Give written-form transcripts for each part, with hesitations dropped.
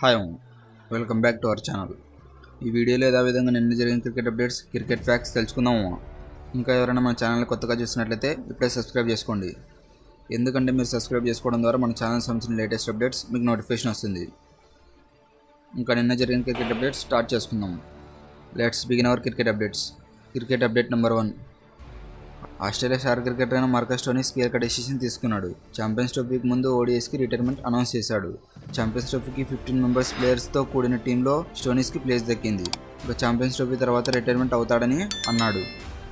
Hi welcome back to our channel. ఈ వీడియోలో యథావిధంగా నిన్న జరిగిన క్రికెట్ అప్డేట్స్, క్రికెట్ ఫ్యాక్ట్స్ తెలుసుకుందాము. ఇంకా ఎవరైనా మన ఛానల్ కొత్తగా చూసినట్లయితే ఇప్పుడే సబ్స్క్రైబ్ చేసుకోండి. ఎందుకంటే మీరు సబ్స్క్రైబ్ చేసుకోవడం ద్వారా మన ఛానల్ సంబంధించిన లేటెస్ట్ అప్డేట్స్ మీకు నోటిఫికేషన్ వస్తుంది. ఇంకా నిన్న జరిగిన క్రికెట్ అప్డేట్స్ స్టార్ట్ చేసుకుందాం. Let's begin our cricket updates. Cricket update number 1. Australia star cricketer అయిన మార్కస్ స్టోయినిస్ కీలక డెసిషన్ తీసుకున్నాడు. ఛాంపియన్స్ ట్రోఫీకి ముందు ఓడిఐస్కి రిటైర్మెంట్ అనౌన్స్ చేశాడు. ఛాంపియన్స్ ట్రోఫీకి 15 మెంబర్స్ ప్లేయర్స్తో కూడిన టీంలో స్టోయినిస్కి ప్లేస్ దక్కింది. ఇక ఛాంపియన్స్ ట్రోఫీ తర్వాత రిటైర్మెంట్ అవుతాడని అన్నాడు.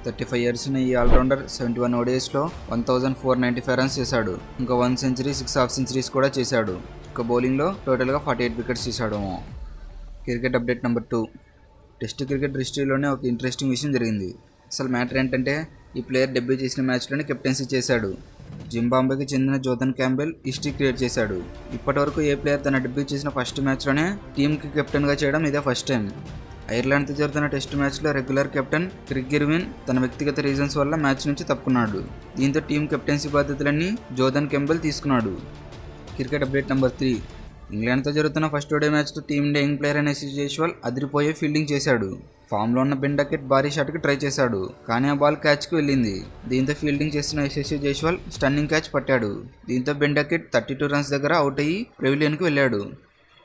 35 ఇయర్స్ ఉన్న ఈ ఆల్రౌండర్ 71 ఓడిఐస్లో 1495 రన్స్ చేశాడు. ఇంకా 1 సెంచరీ, 6 హాఫ్ సెంచరీస్ కూడా చేశాడు. ఇక బౌలింగ్లో టోటల్గా 48 వికెట్స్ తీశాడు. Cricket update number 2. Test cricket హిస్టరీలోనే ఒక ఇంట్రెస్టింగ్ విషయం జరిగింది. అసలు మ్యాటర్ ఏంటంటే ఈ ప్లేయర్ డెబ్యూ చేసిన మ్యాచ్లోనే కెప్టెన్సీ చేశాడు. జింబాబ్వేకి చెందిన జోథన్ క్యాంబెల్ హిస్టరీ క్రియేట్ చేశాడు. ఇప్పటివరకు ఏ ప్లేయర్ తన డెబ్యూ చేసిన ఫస్ట్ మ్యాచ్లోనే టీంకి కెప్టెన్గా చేయడం ఇదే ఫస్ట్ టైం. ఐర్లాండ్తో జరుగుతున్న టెస్ట్ మ్యాచ్లో రెగ్యులర్ కెప్టెన్ క్రిక్ ఇర్విన్ తన వ్యక్తిగత రీజన్స్ వల్ల మ్యాచ్ నుంచి తప్పుకున్నాడు. దీంతో టీం కెప్టెన్సీ బాధ్యతలన్నీ జోథన్ క్యాంబెల్ తీసుకున్నాడు. Cricket update number 3. ఇంగ్లాండ్తో జరుగుతున్న ఫస్ట్ ఓడే మ్యాచ్లో టీమిండియా యంగ్ ప్లేయర్ అయిన యశస్వి జైస్వాల్ అదిరిపోయే ఫీల్డింగ్ చేశాడు. ఫామ్లో ఉన్న బెన్ డకెట్ భారీ షాట్కి ట్రై చేశాడు, కానీ ఆ బాల్ క్యాచ్కి వెళ్ళింది. దీంతో ఫీల్డింగ్ చేస్తున్న యశస్వి జైస్వాల్ స్టన్నింగ్ క్యాచ్ పట్టాడు. దీంతో బెన్ డకెట్ 32 రన్స్ దగ్గర అవుట్ అయ్యి పెవిలియన్కి వెళ్ళాడు.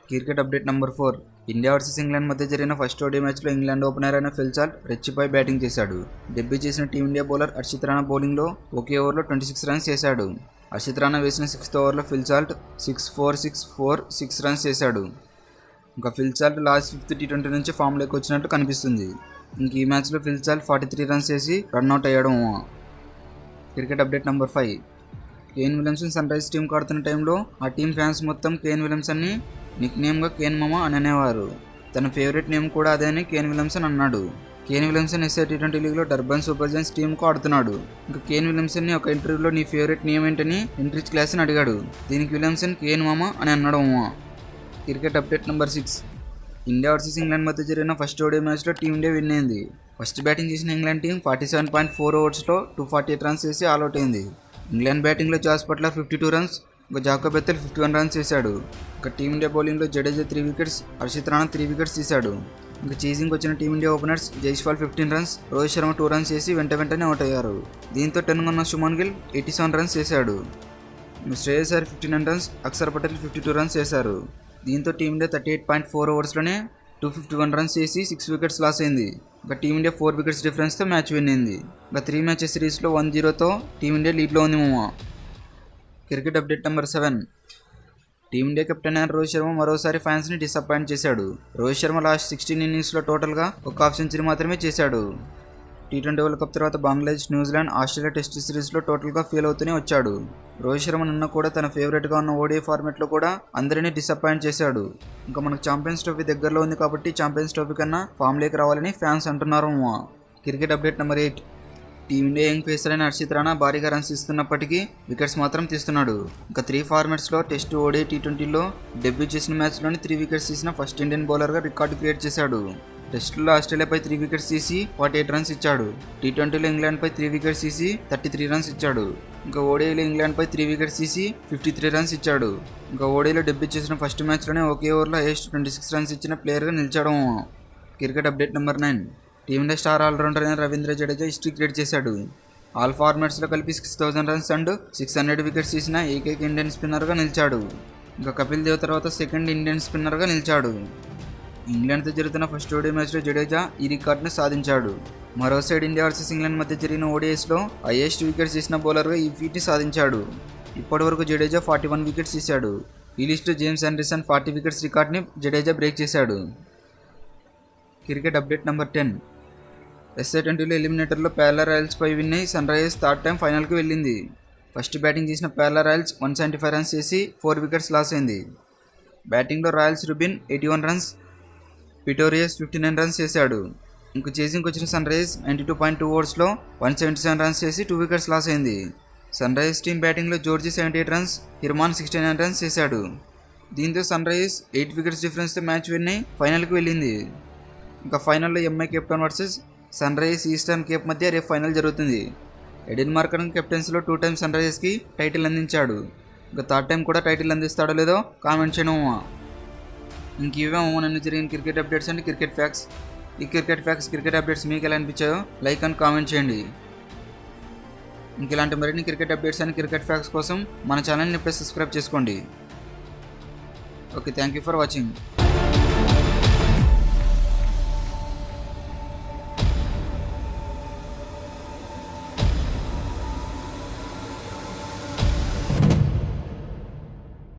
Cricket update number 4. India versus England మధ్య జరిగిన ఫస్ట్ ఓడే మ్యాచ్లో ఇంగ్లాండ్ ఓపెనర్ అయిన ఫిల్ చార్ట్ రెచ్చిపై బ్యాటింగ్ చేశాడు. డెబ్యూ చేసిన టీమిండియా బౌలర్ హర్షిత్ రాణా బౌలింగ్లో ఒకే ఓవర్లో 26 రన్స్ చేశాడు. హర్షిత్ రాణా వేసిన 6th ఓవర్లో ఫిల్ చార్ట్ 6 రన్స్ చేశాడు. ఇంకా fill chart last 5th T20 నుంచి ఫామ్లోకి వచ్చినట్టు కనిపిస్తుంది. ఇంక ఈ మ్యాచ్లో ఫిల్ చార్ట్ 43 రన్స్ చేసి రన్అట్ అయ్యాడు. Cricket update number 5. Kane Williamson Sunrisers టీంకి ఆడుతున్న టైంలో ఆ టీం ఫ్యాన్స్ మొత్తం కేన్ విలియమ్సన్ని నిక్ నేమ్గా కేన్ మామ అని అనేవారు. తన ఫేవరెట్ నేమ్ కూడా అదే అని కేన్ విలియమ్సన్ అన్నాడు. కేన్ విలియమ్సన్ ఎస్ఏ T20 లీగ్లో డర్బన్ సూపర్ జైంట్స్ టీంకు ఆడుతున్నాడు. ఇంకా కేన్ విలియమ్సన్ని ఒక ఇంటర్వ్యూలో నీ ఫేవరెట్ నేమ్ ఏంటని ఎంట్రిచ్ క్లాస్ని అడిగాడు. దీనికి విలియమ్సన్ కేన్ మామ అని అన్నాడు. Cricket update number 6. India versus England మధ్య జరిగిన ఫస్ట్ ఓడే మ్యాచ్లో టీమిండియా విన్ అయింది. ఫస్ట్ బ్యాటింగ్ చేసిన ఇంగ్లాండ్ టీం 47.4 ఓవర్స్లో 248 రన్స్ చేసి ఆల్అౌట్ అయింది. ఇంగ్లాండ్ బ్యాటింగ్లో జాస్ బట్లర్ 52 రన్స్, ఇంకా జాకబ్ బెత్తెల్ 51 రన్స్ చేశాడు. ఇంకా టీమిండియా బౌలింగ్లో జడేజా 3 వికెట్స్, హర్షిత్ రాణా 3 వికెట్స్ తీశాడు. ఇంకా చేసింగ్ వచ్చిన team India openers Jaiswal 15 runs, Rohit Sharma 2 runs చేసి వెంటనే అవుట్ అయ్యారు. దీంతో 10 ఉన్న సుమన్ గిల్ 87 రన్స్ చేశాడు. శ్రేయస్ అయ్యర్ 59 రన్స్, అక్షర్ పటేల్ 52 రన్స్ చేశారు. దీంతో టీమిండియా 38.4 ఓవర్స్లోనే 251 రన్స్ చేసి 6 వికెట్స్ లాస్ అయింది. ఇంకా టీమిండియా 4 వికెట్స్ డిఫరెన్స్తో మ్యాచ్ విన్ అయింది. ఇంకా 3 మ్యాచెస్ సిరీస్లో 1-0తో టీమిండియా లీడ్లో ఉంది. Cricket update number 7. Team India captain అయిన రోహిత్ శర్మ మరోసారి ఫ్యాన్స్ని డిసప్పాయింట్ చేశాడు. రోహిత్ శర్మ లాస్ట్ 16 ఇన్నింగ్స్లో టోటల్గా ఒక హాఫ్ సెంచరీ మాత్రమే చేశాడు. T20 వరల్డ్ కప్ తర్వాత బంగ్లాదేశ్, న్యూజిలాండ్, ఆస్ట్రేలియా టెస్ట్ సిరీస్లో టోటల్గా ఫెయిల్ అవుతూనే వచ్చాడు. రోహిత్ శర్మ నిన్న కూడా తన ఫేవరెట్గా ఉన్న ఓడిఐ ఫార్మాట్లో కూడా అందరినీ డిసప్పాయింట్ చేశాడు. ఇంకా మనకు ఛాంపియన్స్ ట్రోఫీ దగ్గరలో ఉంది కాబట్టి ఛాంపియన్స్ ట్రోఫీ కన్నా ఫామ్లోకి రావాలని ఫ్యాన్స్ అంటున్నారు. Cricket update number 8. Team India young pacer అయిన హర్షిత్ రాణా భారీగా రన్స్ ఇస్తున్నప్పటికీ వికెట్స్ మాత్రం తీస్తున్నాడు. ఇంకా 3 ఫార్మాట్స్లో టెస్ట్, ఓడిఐ, T20లో డెబ్యూ చేసిన మ్యాచ్లోని 3 వికెట్స్ తీసిన ఫస్ట్ ఇండియన్ బౌలర్గా రికార్డు క్రియేట్ చేశాడు. టెస్టులో ఆస్ట్రేలియాపై 3 వికెట్స్ తీసి 48 రన్స్ ఇచ్చాడు. T20లో ఇంగ్లాండ్పై 3 వికెట్స్ తీసి 33 రన్స్ ఇచ్చాడు. ఇంకా ఓడిఐలో ఇంగ్లాండ్పై 3 వికెట్స్ తీసి 53 రన్స్ ఇచ్చాడు. ఇంకా ఓడిఐలో డెబ్యూ చేసిన ఫస్ట్ మ్యాచ్లోనే ఒకే ఓవర్లో హైయెస్ట్ 26 రన్స్ ఇచ్చిన ప్లేయర్గా నిలిచాడు. Cricket update number 9. Team India star all rounder అయిన రవీంద్ర జడేజా హిస్టరీ క్రియేట్ చేశాడు. ఆల్ ఫార్మాట్స్లో కలిపి 6000 రన్స్ అండ్ 600 వికెట్స్ తీసిన ఏకైక ఇండియన్ స్పిన్నర్గా నిలిచాడు. ఇంకా కపిల్ దేవ్ తర్వాత సెకండ్ ఇండియన్ స్పిన్నర్గా నిలిచాడు. ఇంగ్లాండ్తో జరుగుతున్న ఫస్ట్ ఓడిఐ మ్యాచ్లో జడేజా ఈ రికార్డును సాధించాడు. మరో సైడ్ ఇండియా వర్సెస్ ఇంగ్లాండ్ మధ్య జరిగిన ఓడిఐస్లో హైయెస్ట్ వికెట్స్ తీసిన బౌలర్గా ఈ ఫీట్ని సాధించాడు. ఇప్పటివరకు జడేజా 41 వికెట్స్ తీశాడు. ఈ లిస్టులో జేమ్స్ ఆండర్సన్ 40 వికెట్స్ రికార్డ్ని జడేజా బ్రేక్ చేశాడు. Cricket update number 10. ఎస్ఏ 20లో ఎలిమినేటర్లో పేర్లా రాయల్స్పై విన్ అయి సన్ రైజర్స్ థర్డ్ టైం ఫైనల్కి వెళ్ళింది. ఫస్ట్ బ్యాటింగ్ చేసిన పేర్లా రాయల్స్ 175 రన్స్ చేసి 4 వికెట్స్ లాస్ అయింది. బ్యాటింగ్లో రాయల్స్ రుబిన్ 81 రన్స్, పిటోరియస్ 59 రన్స్ చేశాడు. ఇంక చేసింగ్కి వచ్చిన సన్ రైజర్స్ 92.2 ఓవర్స్లో 177 రన్స్ చేసి 2 వికెట్స్ లాస్ అయింది. సన్ రైజర్స్ టీం బ్యాటింగ్లో జోర్జీ 78 రన్స్, హిర్మాన్ 69 రన్స్ చేశాడు. దీంతో సన్ రైజర్స్ 8 వికెట్స్ డిఫరెన్స్తో మ్యాచ్ విన్ అయి ఫైనల్కి వెళ్ళింది. ఇంకా ఫైనల్లో MI Cape Town versus Sunrisers Eastern Cape మధ్య రేపు ఫైనల్ జరుగుతుంది. ఎడెన్ మార్కరన్ కెప్టెన్సీలో 2 టైమ్స్ సన్ రైజర్స్కి టైటిల్ అందించాడు. ఇంకా థర్డ్ టైం కూడా టైటిల్ అందిస్తాడో లేదో కామెంట్ చేయను. ఇంక ఇవే నిన్న జరిగిన cricket updates and cricket facts. ఈ క్రికెట్ ఫ్యాక్ట్స్, క్రికెట్ అప్డేట్స్ మీకు ఎలా అనిపించాయో లైక్ అండ్ కామెంట్ చేయండి. ఇంక ఇలాంటి మరిన్ని cricket updates and cricket facts కోసం మన ఛానల్ని ఇప్పుడే సబ్స్క్రైబ్ చేసుకోండి. Okay, thank you for watching.